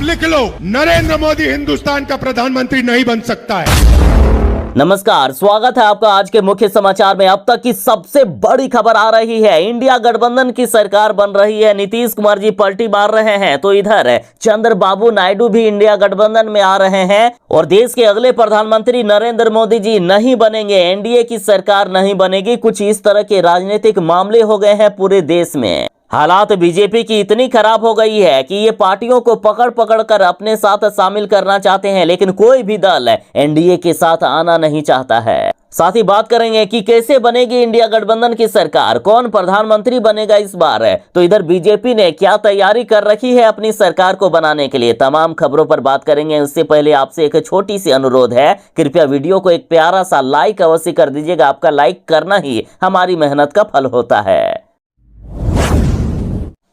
आप लिख लो, नरेंद्र मोदी हिंदुस्तान का प्रधानमंत्री नहीं बन सकता है। नमस्कार, स्वागत है आपका आज के मुख्य समाचार में। अब तक की सबसे बड़ी खबर आ रही है, इंडिया गठबंधन की सरकार बन रही है, नीतीश कुमार जी पलटी मार रहे हैं। तो इधर चंद्रबाबू नायडू भी इंडिया गठबंधन में आ रहे हैं और देश के अगले प्रधानमंत्री नरेंद्र मोदी जी नहीं बनेंगे, एनडीए की सरकार नहीं बनेगी। कुछ इस तरह के राजनीतिक मामले हो गए हैं पूरे देश में। हालात बीजेपी की इतनी खराब हो गई है कि ये पार्टियों को पकड़ पकड़ कर अपने साथ शामिल करना चाहते हैं, लेकिन कोई भी दल एनडीए के साथ आना नहीं चाहता है। साथ ही बात करेंगे कि कैसे बनेगी इंडिया गठबंधन की सरकार, कौन प्रधानमंत्री बनेगा इस बार। तो इधर बीजेपी ने क्या तैयारी कर रखी है अपनी सरकार को बनाने के लिए, तमाम खबरों पर बात करेंगे। उससे पहले आपसे एक छोटी सी अनुरोध है, कृपया वीडियो को एक प्यारा सा लाइक अवश्य कर दीजिएगा। आपका लाइक करना ही हमारी मेहनत का फल होता है।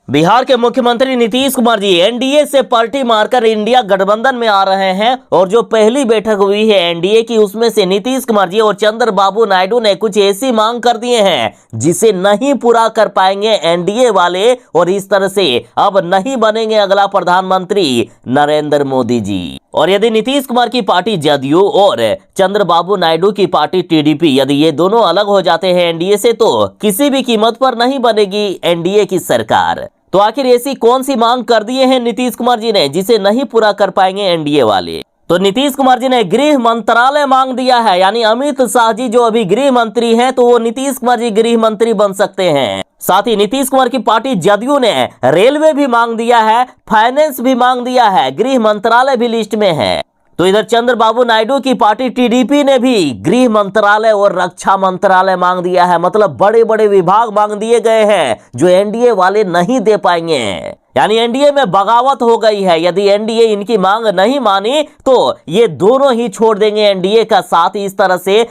बिहार के मुख्यमंत्री नीतीश कुमार जी एनडीए से पलटी मारकर इंडिया गठबंधन में आ रहे हैं और जो पहली बैठक हुई है एनडीए की, उसमें से नीतीश कुमार जी और चंद्रबाबू नायडू ने कुछ ऐसी मांग कर दिए हैं जिसे नहीं पूरा कर पाएंगे एनडीए वाले, और इस तरह से अब नहीं बनेंगे अगला प्रधानमंत्री नरेंद्र मोदी जी। और यदि नीतीश कुमार की पार्टी जदयू और चंद्रबाबू नायडू की पार्टी टीडीपी, यदि ये दोनों अलग हो जाते हैं एनडीए से, तो किसी भी कीमत पर नहीं बनेगी एनडीए की सरकार। तो आखिर ऐसी कौन सी मांग कर दिए हैं नीतीश कुमार जी ने जिसे नहीं पूरा कर पाएंगे एनडीए वाले। तो नीतीश कुमार जी ने गृह मंत्रालय मांग दिया है, यानी अमित शाह जी जो अभी गृह मंत्री हैं, तो वो नीतीश कुमार जी गृह मंत्री बन सकते हैं। साथ ही नीतीश कुमार की पार्टी जदयू ने रेलवे भी मांग दिया है, फाइनेंस भी मांग दिया है, गृह मंत्रालय भी लिस्ट में है। तो इधर चंद्रबाबू नायडू की पार्टी टीडीपी ने भी गृह मंत्रालय और रक्षा मंत्रालय मांग दिया है। मतलब बड़े बड़े विभाग मांग दिए गए हैं जो एनडीए वाले नहीं दे पाएंगे, यानी एनडीए में बगावत हो गई है। यदि एनडीए इनकी मांग नहीं मानी तो ये दोनों ही छोड़ देंगे एनडीए का साथ। इस तरह से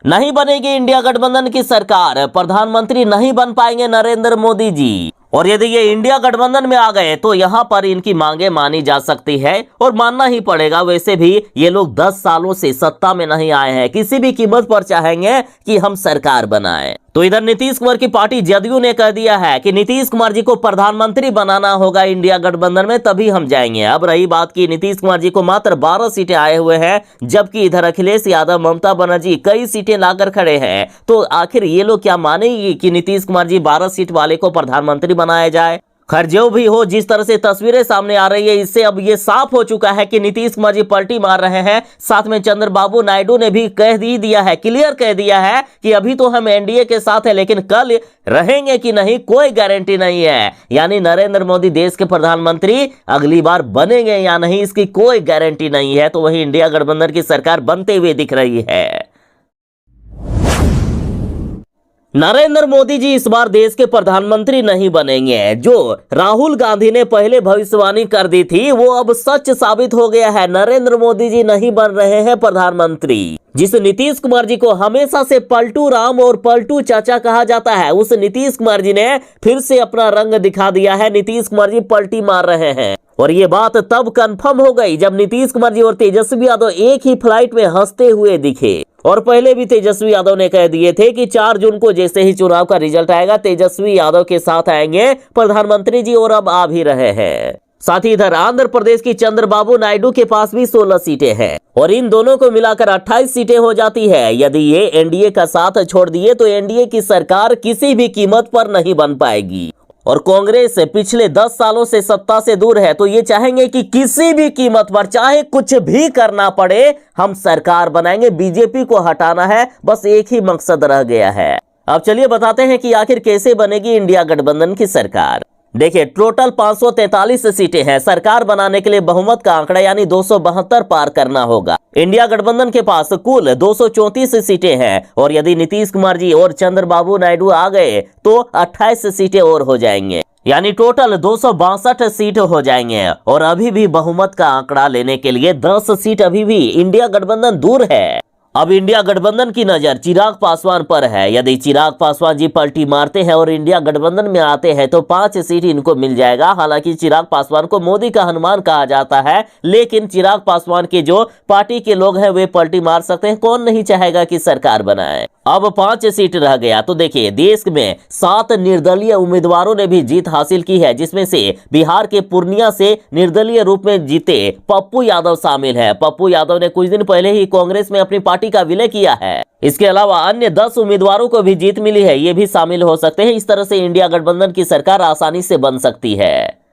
नहीं बनेगी इंडिया गठबंधन की सरकार, प्रधानमंत्री नहीं बन पाएंगे नरेंद्र मोदी जी। और यदि ये इंडिया गठबंधन में आ गए तो यहाँ पर इनकी मांगे मानी जा सकती है और मानना ही पड़ेगा। वैसे भी ये लोग 10 सालों से सत्ता में नहीं आए हैं, किसी भी कीमत पर चाहेंगे कि हम सरकार बनाएं। तो इधर नीतीश कुमार की पार्टी जदयू ने कह दिया है कि नीतीश कुमार जी को प्रधानमंत्री बनाना होगा इंडिया गठबंधन में, तभी हम जाएंगे। अब रही बात की नीतीश कुमार जी को मात्र 12 सीटें आए हुए हैं, जबकि इधर अखिलेश यादव, ममता बनर्जी कई सीटें लाकर खड़े हैं। तो आखिर ये लोग क्या मानेंगे कि नीतीश कुमार जी 12 सीट वाले को प्रधानमंत्री बनाया जाए। खैर जो भी हो, जिस तरह से तस्वीरें सामने आ रही है, इससे अब ये साफ हो चुका है कि नीतीश कुमार जी पलटी मार रहे हैं। साथ में चंद्रबाबू नायडू ने भी कह दिया है, क्लियर कह दिया है कि अभी तो हम एनडीए के साथ हैं, लेकिन कल रहेंगे कि नहीं कोई गारंटी नहीं है। यानी नरेंद्र मोदी देश के प्रधानमंत्री अगली बार बनेंगे या नहीं, इसकी कोई गारंटी नहीं है। तो वही इंडिया गठबंधन की सरकार बनते हुए दिख रही है। नरेंद्र मोदी जी इस बार देश के प्रधानमंत्री नहीं बनेंगे। जो राहुल गांधी ने पहले भविष्यवाणी कर दी थी वो अब सच साबित हो गया है। नरेंद्र मोदी जी नहीं बन रहे हैं प्रधानमंत्री। जिस नीतीश कुमार जी को हमेशा से पलटू राम और पलटू चाचा कहा जाता है, उस नीतीश कुमार जी ने फिर से अपना रंग दिखा दिया है। नीतीश कुमार जी पलटी मार रहे हैं और ये बात तब कंफर्म हो गई जब नीतीश कुमार जी और तेजस्वी यादव एक ही फ्लाइट में हंसते हुए दिखे। और पहले भी तेजस्वी यादव ने कह दिए थे कि 4 जून को जैसे ही चुनाव का रिजल्ट आएगा तेजस्वी यादव के साथ आएंगे प्रधानमंत्री जी, और अब आ भी रहे हैं। साथ ही इधर आंध्र प्रदेश की चंद्रबाबू नायडू के पास भी 16 सीटें हैं और इन दोनों को मिलाकर 28 सीटें हो जाती है। यदि ये एनडीए का साथ छोड़ दिए तो एनडीए की सरकार किसी भी कीमत पर नहीं बन पाएगी। और कांग्रेस पिछले 10 सालों से सत्ता से दूर है, तो ये चाहेंगे कि किसी भी कीमत पर, चाहे कुछ भी करना पड़े, हम सरकार बनाएंगे। बीजेपी को हटाना है, बस एक ही मकसद रह गया है। अब चलिए बताते हैं कि आखिर कैसे बनेगी इंडिया गठबंधन की सरकार। देखिए, टोटल 543 सीटें हैं। सरकार बनाने के लिए बहुमत का आंकड़ा यानी 272 पार करना होगा। इंडिया गठबंधन के पास कुल 234 सीटें हैं और यदि नीतीश कुमार जी और चंद्रबाबू नायडू आ गए तो 28 सीटें और हो जाएंगे, यानी टोटल 262 सीट हो जाएंगे। और अभी भी बहुमत का आंकड़ा लेने के लिए 10 सीट अभी भी इंडिया गठबंधन दूर है। अब इंडिया गठबंधन की नजर चिराग पासवान पर है। यदि चिराग पासवान जी पलटी मारते हैं और इंडिया गठबंधन में आते हैं तो 5 सीट इनको मिल जाएगा। हालांकि चिराग पासवान को मोदी का हनुमान कहा जाता है, लेकिन चिराग पासवान के जो पार्टी के लोग हैं वे पलटी मार सकते हैं। कौन नहीं चाहेगा कि सरकार बनाए। अब 5 सीट रह गया तो देखिए, देश में 7 निर्दलीय उम्मीदवारों ने भी जीत हासिल की है, जिसमें से बिहार के पूर्णिया से निर्दलीय रूप में जीते पप्पू यादव शामिल है। पप्पू यादव ने कुछ दिन पहले ही कांग्रेस में अपनी पार्टी का विलय किया है। इसके अलावा अन्य 10 उम्मीदवारों को भी जीत मिली है, ये भी शामिल हो सकते हैं। इस तरह से इंडिया गठबंधन की सरकार आसानी से बन सकती है।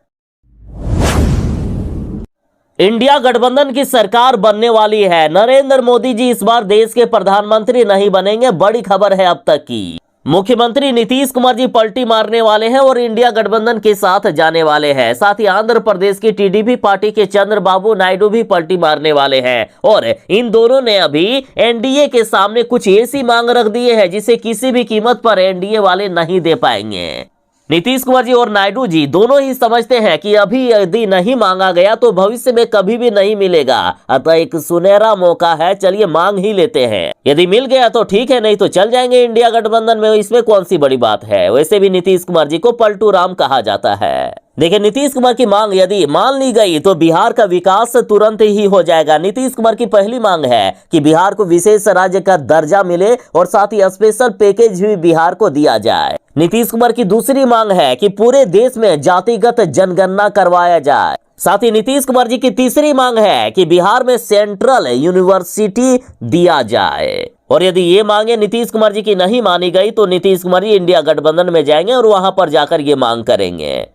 इंडिया गठबंधन की सरकार बनने वाली है। नरेंद्र मोदी जी इस बार देश के प्रधानमंत्री नहीं बनेंगे, बड़ी खबर है अब तक की। मुख्यमंत्री नीतीश कुमार जी पलटी मारने वाले हैं और इंडिया गठबंधन के साथ जाने वाले हैं। साथ ही आंध्र प्रदेश की टीडीपी पार्टी के चंद्रबाबू नायडू भी पलटी मारने वाले हैं और इन दोनों ने अभी एनडीए के सामने कुछ ऐसी मांग रख दी है जिसे किसी भी कीमत पर एनडीए वाले नहीं दे पाएंगे। नीतीश कुमार जी और नायडू जी दोनों ही समझते हैं कि अभी यदि नहीं मांगा गया तो भविष्य में कभी भी नहीं मिलेगा, अतः एक सुनहरा मौका है, चलिए मांग ही लेते हैं। यदि मिल गया तो ठीक है, नहीं तो चल जाएंगे इंडिया गठबंधन में, इसमें कौन सी बड़ी बात है। वैसे भी नीतीश कुमार जी को पलटू राम कहा जाता है। देखिए, नीतीश कुमार की मांग यदि मान ली गई तो बिहार का विकास तुरंत ही हो जाएगा। नीतीश कुमार की पहली मांग है कि बिहार को विशेष राज्य का दर्जा मिले और साथ ही स्पेशल पैकेज भी बिहार को दिया जाए। नीतीश कुमार की दूसरी मांग है कि पूरे देश में जातिगत जनगणना करवाया जाए। साथ ही नीतीश कुमार जी की तीसरी मांग है कि बिहार में सेंट्रल यूनिवर्सिटी दिया जाए। और यदि ये मांगे नीतीश कुमार जी की नहीं मानी गई तो नीतीश कुमार जी इंडिया गठबंधन में जाएंगे और वहां पर जाकर ये मांग करेंगे।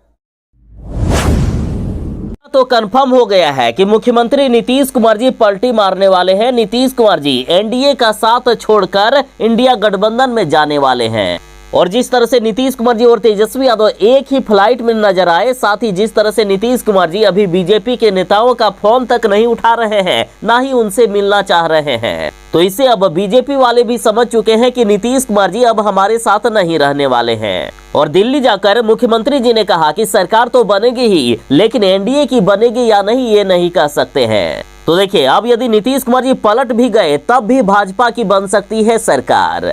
तो कंफर्म हो गया है कि मुख्यमंत्री नीतीश कुमार जी पलटी मारने वाले हैं। नीतीश कुमार जी एनडीए का साथ छोड़कर इंडिया गठबंधन में जाने वाले हैं। और जिस तरह से नीतीश कुमार जी और तेजस्वी यादव एक ही फ्लाइट में नजर आए, साथ ही जिस तरह से नीतीश कुमार जी अभी बीजेपी के नेताओं का फोन तक नहीं उठा रहे हैं, ना ही उनसे मिलना चाह रहे हैं, तो इसे अब बीजेपी वाले भी समझ चुके हैं कि नीतीश कुमार जी अब हमारे साथ नहीं रहने वाले हैं। और दिल्ली जाकर मुख्यमंत्री जी ने कहा कि सरकार तो बनेगी ही, लेकिन एनडीए की बनेगी या नहीं ये नहीं कह सकते हैं। तो देखिए, अब यदि नीतीश कुमार जी पलट भी गए तब भी भाजपा की बन सकती है सरकार।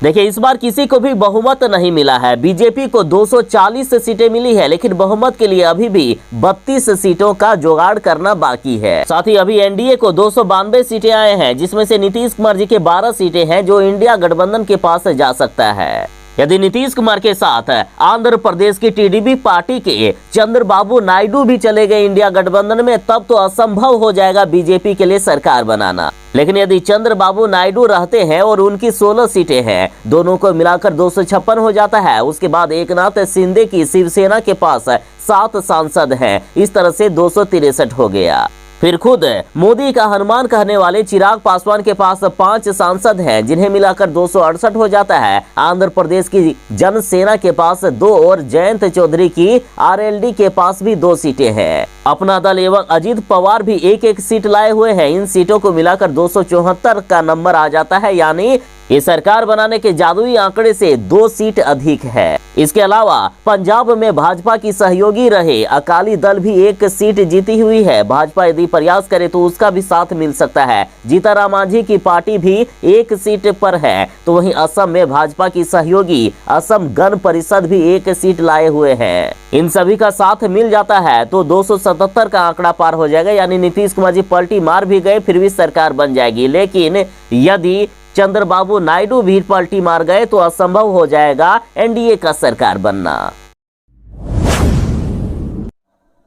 देखिए, इस बार किसी को भी बहुमत नहीं मिला है। बीजेपी को 240 सीटें मिली है, लेकिन बहुमत के लिए अभी भी 32 सीटों का जुगाड़ करना बाकी है। साथ ही अभी एनडीए को 292 सीटें आए हैं, जिसमें से नीतीश कुमार जी के 12 सीटें हैं जो इंडिया गठबंधन के पास जा सकता है। यदि नीतीश कुमार के साथ आंध्र प्रदेश की टीडीपी पार्टी के चंद्रबाबू नायडू भी चले गए इंडिया गठबंधन में, तब तो असंभव हो जाएगा बीजेपी के लिए सरकार बनाना। लेकिन यदि चंद्रबाबू नायडू रहते हैं और उनकी 16 सीटें हैं, दोनों को मिलाकर 256 हो जाता है। उसके बाद एकनाथ शिंदे की शिवसेना के पास 7 सांसद हैं, इस तरह से 263 हो गया। फिर खुद मोदी का हनुमान कहने वाले चिराग पासवान के पास 5 सांसद हैं, जिन्हें मिलाकर 268 हो जाता है। आंध्र प्रदेश की जनसेना के पास 2 और जयंत चौधरी की आरएलडी के पास भी 2 सीटें हैं। अपना दल एवं अजीत पवार भी 1-1 सीट लाए हुए हैं। इन सीटों को मिलाकर 274 का नंबर आ जाता है, यानी ये सरकार बनाने के जादुई आंकड़े से 2 सीट अधिक है। इसके अलावा पंजाब में भाजपा की सहयोगी रहे अकाली दल भी 1 सीट जीती हुई है। भाजपा यदि प्रयास करे तो उसका भी साथ मिल सकता है। जीतनराम मांझी की पार्टी भी 1 सीट पर है। तो वहीं असम में भाजपा की सहयोगी असम गण परिषद भी 1 सीट लाए हुए हैं। इन सभी का साथ मिल जाता है तो 277 का आंकड़ा पार हो जाएगा, यानी नीतीश कुमार जी पलटी मार भी गए फिर भी सरकार बन जाएगी। लेकिन यदि चंद्रबाबू नायडू भी पलटी मार गए तो असंभव हो जाएगा एनडीए का सरकार बनना।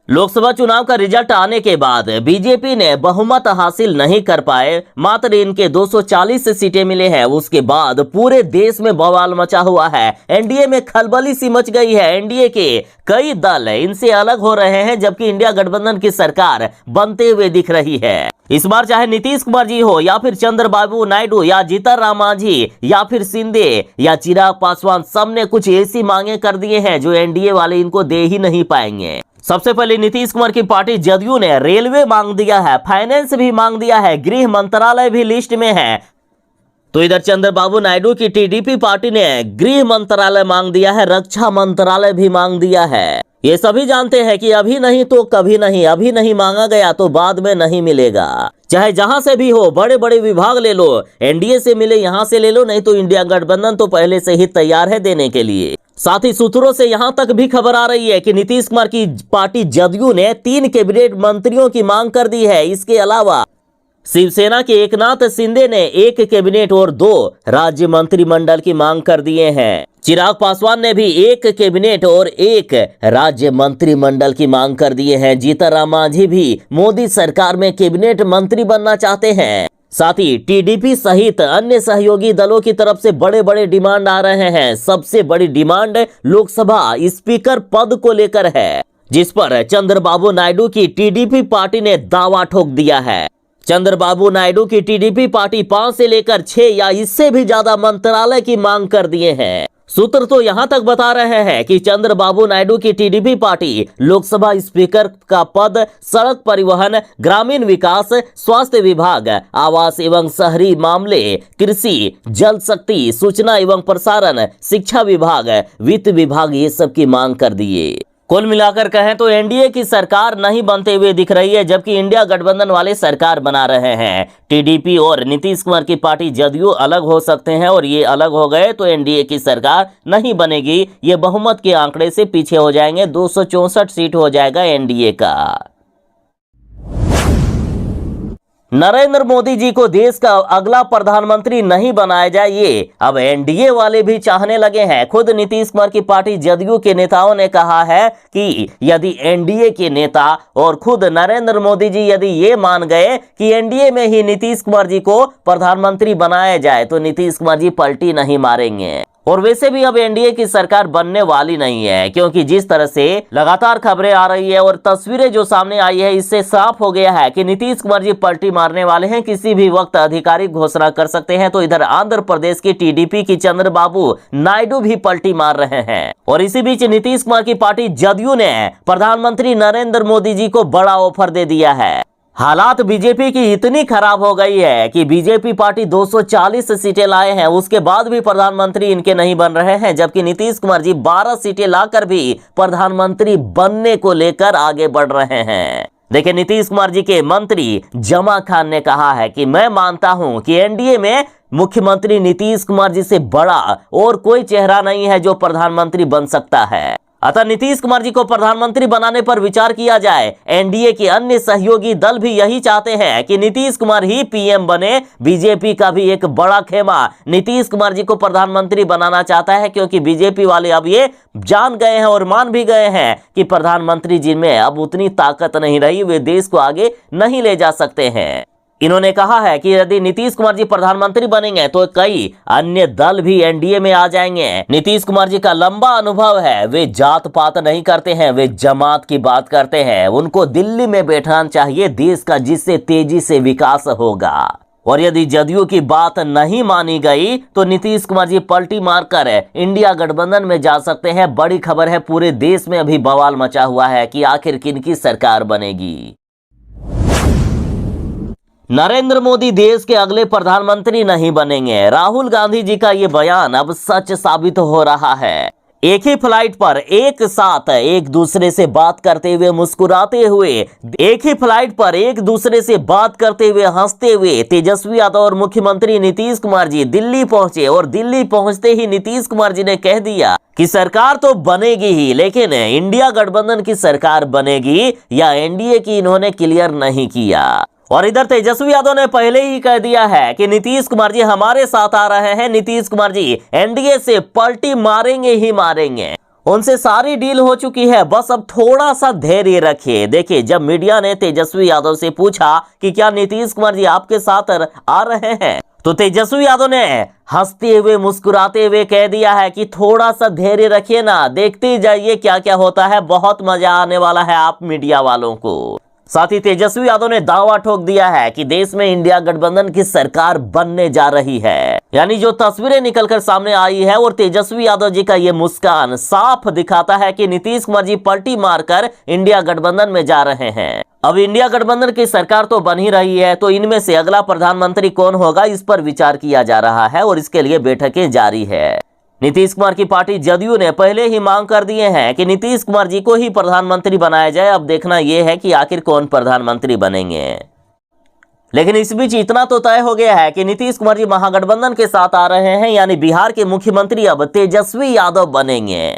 लोकसभा चुनाव का रिजल्ट आने के बाद बीजेपी ने बहुमत हासिल नहीं कर पाए, मात्र इनके 240 सीटें मिले हैं। उसके बाद पूरे देश में बवाल मचा हुआ है। एनडीए में खलबली सी मच गई है। एनडीए के कई दल इनसे अलग हो रहे हैं, जबकि इंडिया गठबंधन की सरकार बनते हुए दिख रही है। इस बार चाहे नीतीश कुमार जी हो या फिर चंद्रबाबू नायडू या जीतनराम मांझी या फिर शिंदे या चिराग पासवान, सबने कुछ ऐसी मांगे कर दिए हैं जो एनडीए वाले इनको दे ही नहीं पाएंगे। सबसे पहले नीतीश कुमार की पार्टी जदयू ने रेलवे मांग दिया है, फाइनेंस भी मांग दिया है, गृह मंत्रालय भी लिस्ट में है। तो इधर चंद्रबाबू नायडू की टीडीपी पार्टी ने गृह मंत्रालय मांग दिया है, रक्षा मंत्रालय भी मांग दिया है। ये सभी जानते हैं कि अभी नहीं तो कभी नहीं, अभी नहीं मांगा गया तो बाद में नहीं मिलेगा। चाहे जहां से भी हो, बड़े बड़े विभाग ले लो, एनडीए से मिले यहां से ले लो, नहीं तो इंडिया गठबंधन तो पहले से ही तैयार है देने के लिए। साथ ही सूत्रों से यहां तक भी खबर आ रही है कि नीतीश कुमार की पार्टी जदयू ने 3 कैबिनेट मंत्रियों की मांग कर दी है। इसके अलावा शिवसेना के एकनाथ शिंदे ने 1 कैबिनेट और 2 राज्य मंत्रिमंडल की मांग कर दिए हैं। चिराग पासवान ने भी 1 कैबिनेट और 1 राज्य मंत्रिमंडल की मांग कर दिए हैं। जीतनराम मांझी भी मोदी सरकार में कैबिनेट मंत्री बनना चाहते हैं। साथ ही टीडीपी सहित अन्य सहयोगी दलों की तरफ से बड़े बड़े डिमांड आ रहे हैं। सबसे बड़ी डिमांड लोकसभा स्पीकर पद को लेकर है, जिस पर चंद्रबाबू नायडू की टीडीपी पार्टी ने दावा ठोक दिया है। चंद्रबाबू नायडू की टीडीपी पार्टी 5 से लेकर 6 या इससे भी ज्यादा मंत्रालय की मांग कर दिए हैं। सूत्र तो यहां तक बता रहे हैं कि चंद्रबाबू नायडू की टीडीपी पार्टी लोकसभा स्पीकर का पद, सड़क परिवहन, ग्रामीण विकास, स्वास्थ्य विभाग, आवास एवं शहरी मामले, कृषि, जल शक्ति, सूचना एवं प्रसारण, शिक्षा विभाग, वित्त विभाग, ये सब की मांग कर दिए। कुल मिलाकर कहें तो एनडीए की सरकार नहीं बनते हुए दिख रही है, जबकि इंडिया गठबंधन वाले सरकार बना रहे हैं। टीडीपी और नीतीश कुमार की पार्टी जदयू अलग हो सकते हैं, और ये अलग हो गए तो एनडीए की सरकार नहीं बनेगी। ये बहुमत के आंकड़े से पीछे हो जाएंगे। 264 सीट हो जाएगा एनडीए का। नरेंद्र मोदी जी को देश का अगला प्रधानमंत्री नहीं बनाया जाए, ये अब एनडीए वाले भी चाहने लगे हैं। खुद नीतीश कुमार की पार्टी जदयू के नेताओं ने कहा है कि यदि एनडीए के नेता और खुद नरेंद्र मोदी जी यदि ये मान गए कि एनडीए में ही नीतीश कुमार जी को प्रधानमंत्री बनाया जाए तो नीतीश कुमार जी पलटी नहीं मारेंगे। और वैसे भी अब एनडीए की सरकार बनने वाली नहीं है, क्योंकि जिस तरह से लगातार खबरें आ रही है और तस्वीरें जो सामने आई है, इससे साफ हो गया है कि नीतीश कुमार जी पलटी मारने वाले हैं। किसी भी वक्त आधिकारिक घोषणा कर सकते हैं। तो इधर आंध्र प्रदेश की टीडीपी की चंद्रबाबू नायडू भी पलटी मार रहे हैं। और इसी बीच नीतीश कुमार की पार्टी जदयू ने प्रधानमंत्री नरेंद्र मोदी जी को बड़ा ऑफर दे दिया है। हालात बीजेपी की इतनी खराब हो गई है कि बीजेपी पार्टी 240 सीटें लाए हैं, उसके बाद भी प्रधानमंत्री इनके नहीं बन रहे हैं, जबकि नीतीश कुमार जी 12 सीटें लाकर भी प्रधानमंत्री बनने को लेकर आगे बढ़ रहे हैं। देखिए, नीतीश कुमार जी के मंत्री जमा खान ने कहा है कि मैं मानता हूं कि एनडीए में मुख्यमंत्री नीतीश कुमार जी से बड़ा और कोई चेहरा नहीं है जो प्रधानमंत्री बन सकता है। अतः नीतीश कुमार जी को प्रधानमंत्री बनाने पर विचार किया जाए। एनडीए के अन्य सहयोगी दल भी यही चाहते हैं कि नीतीश कुमार ही पीएम बने। बीजेपी का भी एक बड़ा खेमा नीतीश कुमार जी को प्रधानमंत्री बनाना चाहता है, क्योंकि बीजेपी वाले अब ये जान गए हैं और मान भी गए हैं कि प्रधानमंत्री जी में अब उतनी ताकत नहीं रही, वे देश को आगे नहीं ले जा सकते हैं। इन्होंने कहा है कि यदि नीतीश कुमार जी प्रधानमंत्री बनेंगे तो कई अन्य दल भी एनडीए में आ जाएंगे। नीतीश कुमार जी का लंबा अनुभव है, वे जात पात नहीं करते हैं, वे जमात की बात करते हैं। उनको दिल्ली में बैठाना चाहिए देश का, जिससे तेजी से विकास होगा। और यदि जदयू की बात नहीं मानी गई तो नीतीश कुमार जी पलटी मारकर इंडिया गठबंधन में जा सकते हैं। बड़ी खबर है, पूरे देश में अभी बवाल मचा हुआ है कि आखिर किनकी सरकार बनेगी। नरेंद्र मोदी देश के अगले प्रधानमंत्री नहीं बनेंगे। राहुल गांधी जी का ये बयान अब सच साबित हो रहा है। एक ही फ्लाइट पर एक साथ एक दूसरे से बात करते हुए, मुस्कुराते हुए, एक ही फ्लाइट पर एक दूसरे से बात करते हुए, हंसते हुए तेजस्वी यादव और मुख्यमंत्री नीतीश कुमार जी दिल्ली पहुंचे। और दिल्ली पहुंचते ही नीतीश कुमार जी ने कह दिया कि सरकार तो बनेगी ही, लेकिन इंडिया गठबंधन की सरकार बनेगी या एनडीए की, इन्होंने क्लियर नहीं किया। और इधर तेजस्वी यादव ने पहले ही कह दिया है कि नीतीश कुमार जी हमारे साथ आ रहे हैं। नीतीश कुमार जी एनडीए से पलटी मारेंगे ही मारेंगे। उनसे सारी डील हो चुकी है, बस अब थोड़ा सा धैर्य रखिए। देखिए, जब मीडिया ने तेजस्वी यादव से पूछा कि क्या नीतीश कुमार जी आपके साथ आ रहे हैं, तो तेजस्वी यादव ने हंसते हुए, मुस्कुराते हुए कह दिया है कि थोड़ा सा धैर्य रखिए ना, देखते जाइए क्या क्या होता है, बहुत मजा आने वाला है आप मीडिया वालों को। साथ ही तेजस्वी यादव ने दावा ठोक दिया है कि देश में इंडिया गठबंधन की सरकार बनने जा रही है। यानी जो तस्वीरें निकलकर सामने आई है और तेजस्वी यादव जी का ये मुस्कान साफ दिखाता है कि नीतीश कुमार जी पलटी मारकर इंडिया गठबंधन में जा रहे हैं। अब इंडिया गठबंधन की सरकार तो बन ही रही है, तो इनमें से अगला प्रधानमंत्री कौन होगा, इस पर विचार किया जा रहा है और इसके लिए बैठकें जारी है। नीतीश कुमार की पार्टी जदयू ने पहले ही मांग कर दिए हैं कि नीतीश कुमार जी को ही प्रधानमंत्री बनाया जाए। अब देखना यह है कि आखिर कौन प्रधानमंत्री बनेंगे। लेकिन इस बीच इतना तो तय हो गया है कि नीतीश कुमार जी महागठबंधन के साथ आ रहे हैं, यानी बिहार के मुख्यमंत्री अब तेजस्वी यादव बनेंगे।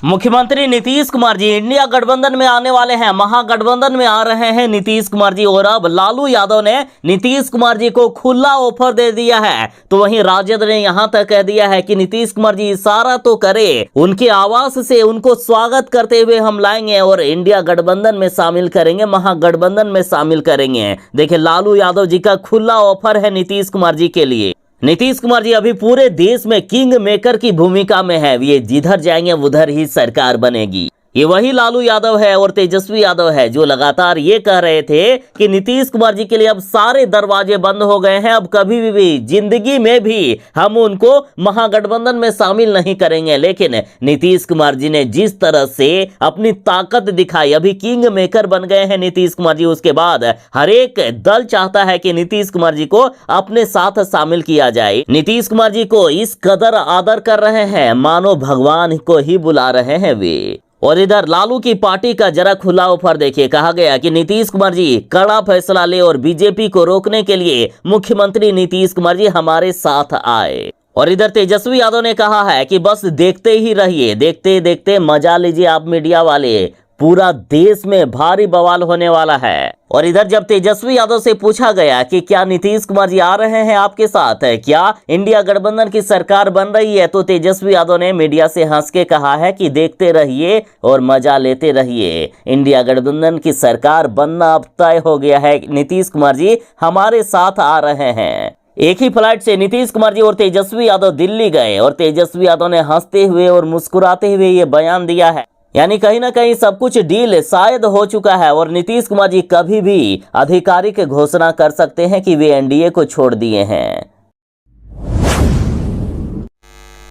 मुख्यमंत्री नीतीश कुमार जी इंडिया गठबंधन में आने वाले हैं, महागठबंधन में आ रहे हैं नीतीश कुमार जी। और अब लालू यादव ने नीतीश कुमार जी को खुला ऑफर दे दिया है, तो वहीं राजद ने यहां तक कह दिया है कि नीतीश कुमार जी इशारा तो करे, उनके आवास से उनको स्वागत करते हुए हम लाएंगे और इंडिया गठबंधन में शामिल करेंगे, महागठबंधन में शामिल करेंगे। देखिए, लालू यादव जी का खुला ऑफर है नीतीश कुमार जी के लिए। नीतीश कुमार जी अभी पूरे देश में किंग मेकर की भूमिका में है, ये जिधर जाएंगे उधर ही सरकार बनेगी। ये वही लालू यादव है और तेजस्वी यादव है जो लगातार ये कह रहे थे कि नीतीश कुमार जी के लिए अब सारे दरवाजे बंद हो गए हैं, अब कभी भी जिंदगी में भी हम उनको महागठबंधन में शामिल नहीं करेंगे। लेकिन नीतीश कुमार जी ने जिस तरह से अपनी ताकत दिखाई, अभी किंग मेकर बन गए हैं नीतीश कुमार जी। उसके बाद हर एक दल चाहता है कि नीतीश कुमार जी को अपने साथ शामिल किया जाए। नीतीश कुमार जी को इस कदर आदर कर रहे हैं मानो भगवान को ही बुला रहे हैं वे। और इधर लालू की पार्टी का जरा खुला ऑफर देखिए, कहा गया कि नीतीश कुमार जी कड़ा फैसला ले और बीजेपी को रोकने के लिए मुख्यमंत्री नीतीश कुमार जी हमारे साथ आए। और इधर तेजस्वी यादव ने कहा है कि बस देखते ही रहिए, देखते देखते मजा लीजिए आप मीडिया वाले, पूरा देश में भारी बवाल होने वाला है। और इधर जब तेजस्वी यादव से पूछा गया कि क्या नीतीश कुमार जी आ रहे हैं आपके साथ, क्या इंडिया गठबंधन की सरकार बन रही है, तो तेजस्वी यादव ने मीडिया से हंस के कहा है कि देखते रहिए और मजा लेते रहिए, इंडिया गठबंधन की सरकार बनना अब तय हो गया है, नीतीश कुमार जी हमारे साथ आ रहे हैं। एक ही फ्लाइट से नीतीश कुमार जी और तेजस्वी यादव दिल्ली गए और तेजस्वी यादव ने हंसते हुए और मुस्कुराते हुए ये बयान दिया है, यानी कहीं ना कहीं सब कुछ डील शायद हो चुका है और नीतीश कुमार जी कभी भी आधिकारिक घोषणा कर सकते हैं कि वे एनडीए को छोड़ दिए हैं।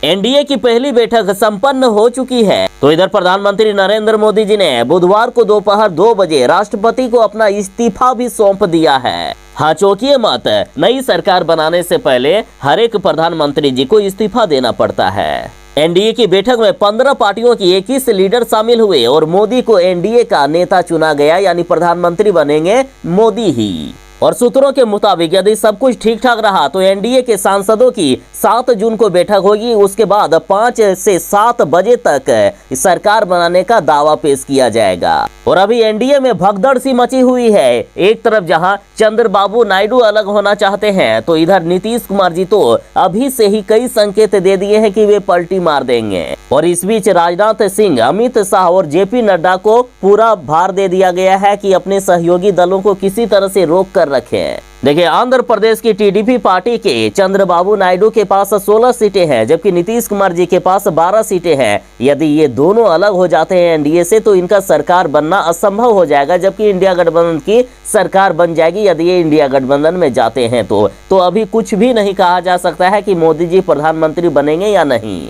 एनडीए की पहली बैठक संपन्न हो चुकी है, तो इधर प्रधानमंत्री नरेंद्र मोदी जी ने बुधवार को दोपहर 2 बजे राष्ट्रपति को अपना इस्तीफा भी सौंप दिया है। हाँ, चौंकिए मत, नई सरकार बनाने से पहले हर एक प्रधानमंत्री जी को इस्तीफा देना पड़ता है। एनडीए की बैठक में 15 पार्टियों की 21 लीडर शामिल हुए और मोदी को एनडीए का नेता चुना गया, यानी प्रधानमंत्री बनेंगे मोदी ही। और सूत्रों के मुताबिक यदि सब कुछ ठीक ठाक रहा तो एनडीए के सांसदों की 7 जून को बैठक होगी, उसके बाद 5 से 7 बजे तक सरकार बनाने का दावा पेश किया जाएगा। और अभी एनडीए में भगदड़ सी मची हुई है, एक तरफ जहां चंद्रबाबू नायडू अलग होना चाहते हैं, तो इधर नीतीश कुमार जी तो अभी से ही कई संकेत दे दिए हैं कि वे पलटी मार देंगे। और इस बीच राजनाथ सिंह, अमित शाह और जेपी नड्डा को पूरा भार दे दिया गया है कि अपने सहयोगी दलों को किसी तरह से रोक कर रखें। देखिए, आंध्र प्रदेश की टीडीपी पार्टी के चंद्रबाबू नायडू के पास 16 सीटें हैं, जबकि नीतीश कुमार जी के पास 12 सीटें हैं। यदि ये दोनों अलग हो जाते हैं एनडीए से तो इनका सरकार बनना असंभव हो जाएगा, जबकि इंडिया गठबंधन की सरकार बन जाएगी यदि ये इंडिया गठबंधन में जाते हैं तो अभी कुछ भी नहीं कहा जा सकता है कि मोदी जी प्रधानमंत्री बनेंगे या नहीं।